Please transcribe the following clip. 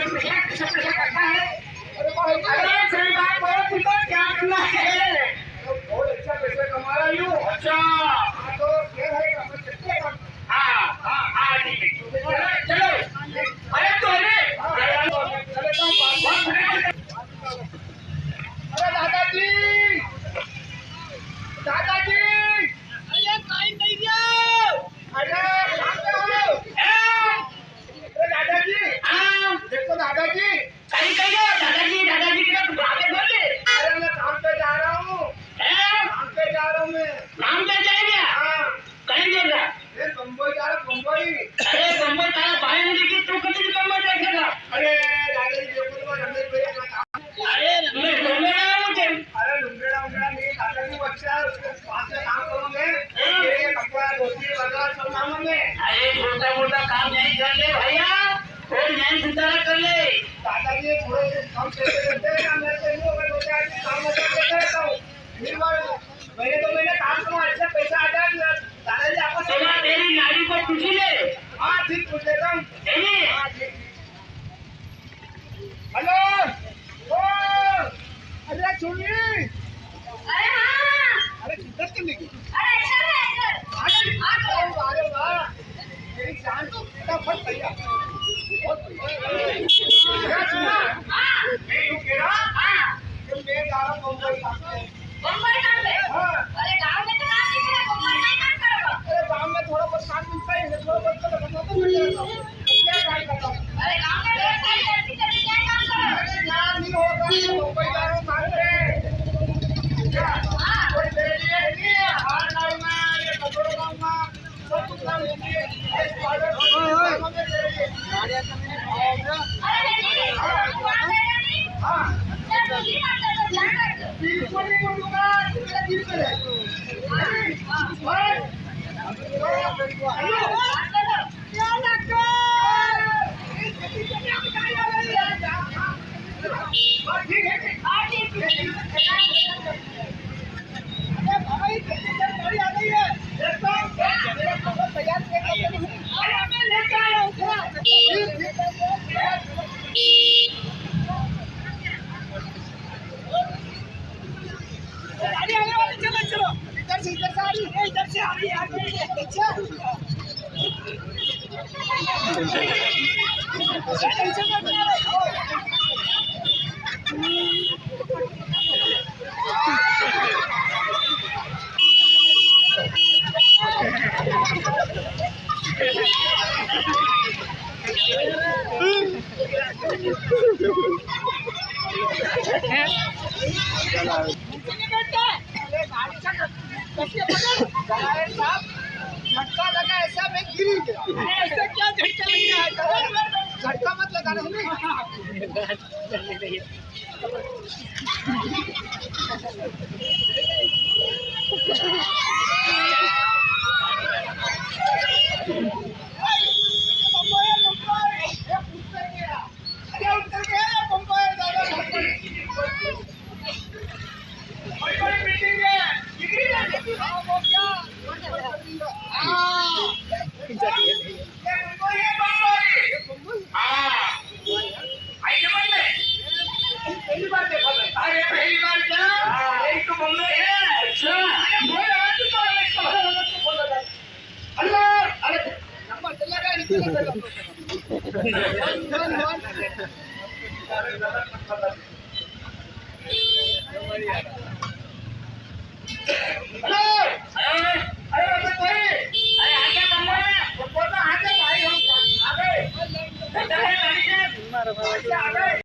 करता है। अरे सही बात बोलो, तुमको क्या करना है? बहुत अच्छा पैसा कमा रही हूँ। अच्छा तो फिर है हाँ ठीक है, चलो अरे तो अरे दादाजी दादाजी अरे टाइम नहीं दिया। अरे दादाजी हाँ देखो दादाजी सही कहिए। दादाजी की तो बातें बोले। अरे मैं काम पे जा रहा हूँ। काम पे जा रहा हूँ मैं। काम पे जाएगा? हाँ कहीं जाएगा? बम्बई जा रहा हूँ बम्बई। अरे बम्बई तारा भाई ने देखी तू कितनी बम्बई देखेगा? अरे दादाजी देखो तो हमने अरे मैं लुंगेड़ा हूँ तुम। अरे लुंगेड़ा नहीं दादाजी बच्चा है उसके पास में काम करूँगे। ये कपड़ा धोती बाजार सब मांगूंगे। अरे छोटा मोटा काम नहीं कर ले भैया और नहीं सुधारा कर ले। दादाजी थोड़े कम पैसे देते हैं ना मैं तो नहीं अगर होता है काम में देते रहता हूँ। महीने तो महीने काम करूँ अच्छा पैसा आ जाए। दादाजी आपको सुना तेरी नाड़ी को पूछ ले। हाँ ठीक पूछ लेता हूँ। हेलो अरे सुनिए। अरे हाँ अरे किधर चली गई? अरे इधर है इधर। अरे वाह मेरी जान तो फटाफट तैयार। क्या सुना? हाँ मैं यूँ कह रहा हाँ कि मैं जा रहा हूँ बम्बई काम पे। बम्बई काम पे? हाँ अरे गांव में तो काम नहीं करेगा, बम्बई में काम करेगा। अरे गाँव में थोड़ा बहुत काम मिलता है थोड़ा बहुत तो लगता तो मिल जाता हूँ। क्या काम करता हूँ? अरे गांव में ढेर सारी लड़की चली क्या काम करो? अरे यहाँ नहीं होगा मैं मुंबई जा रहा हूँ काम पे। क्या? कोई मेरे लिए नहीं है हार डालना ये कपड़ों डालना सब कुछ काम है। इस पाउडर कामों में मेरे लिए। अरे नहीं काम देगा नहीं। हाँ मैं बुद्धि मत दे तो ध्यान रख। बिल्कुल नहीं बोलूँगा मेरा दिल पे है। क्या लगता ठीक है हाँ ठीक है। अरे भाई गाड़ी आ गई है देखो तैयार अरे मैं लेके आया हूँ गाड़ी आने वाली चलो चलो इधर से आ रही है इधर से आ रही है झटका लगा ऐसा मैं गिरी गया। ऐसा क्या झटका लग रहा है? झटका मत लगाना पहली बार क्या एक तो बोल रहे हैं। अच्छा अल्लाह अरे नंबर चला गया।